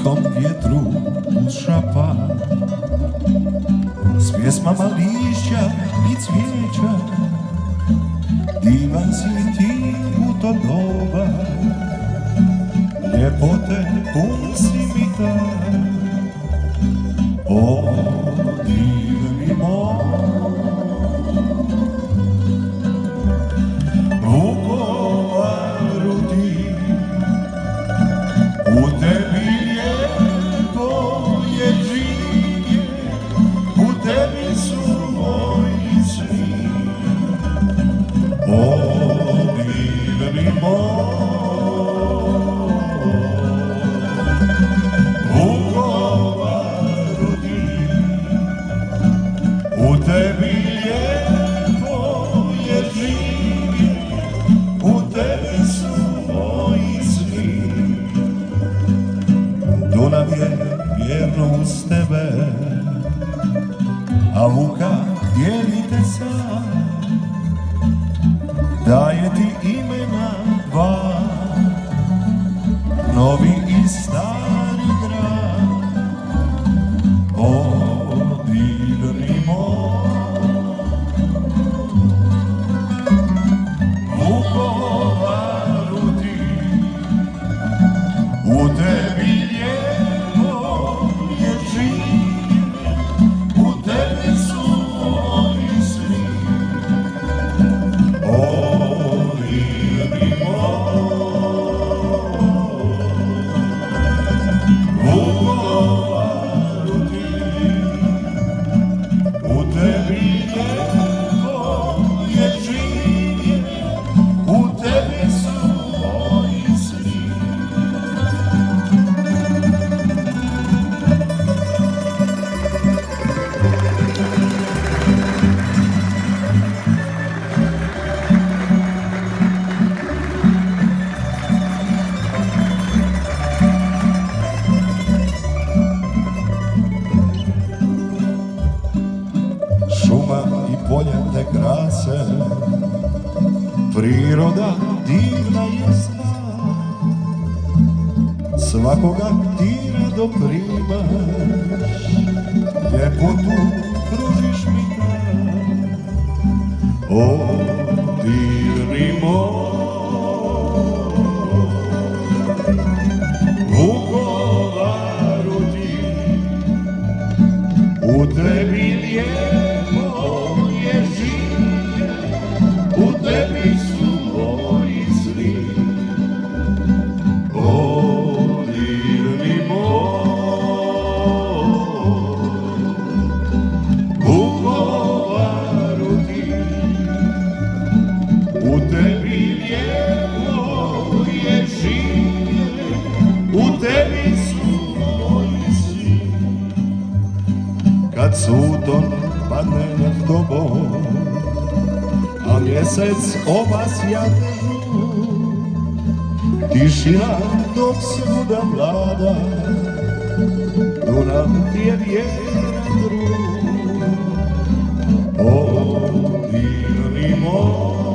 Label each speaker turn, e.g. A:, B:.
A: ljudskom vjetru uz šapat, s pjesmama lišća i cvijeća, divan si ti u to doba, ljepote pun si mi taj, o divni moj. Vukovaru ti, u tebi lijepo je živje, u tebi su moji svi, o divni moj. Vukovaru ti, u tebi lijepo je živje, u tebi su moji svi. Dunav je vjerno uz tebe, a Vuka dijelite sam, daje ti imena dva, novi i stari grad, o divni moj. Vukovaru ti, u tebi lijepo je živje, u tebi su moji svi, o divni moj. Vukovaru ti, u tebi lijepo je živje, u tebi su moji svi. Šuma i polja te krase, priroda divna je sva, svakoga ti rado primaš, ljepotu pružiš mi taj, o divni moj. Vukovaru ti, u tebi lijepo je živje, u tebi su moji svi, o divni moj. Vukovaru ti, u tebi lijepo je živje, u tebi su moji svi. Kad suton padne nad tobom, a mjesec obasja težu, tišina dok svuda vlada, Dunav ti je vjeran drug, o divni moj.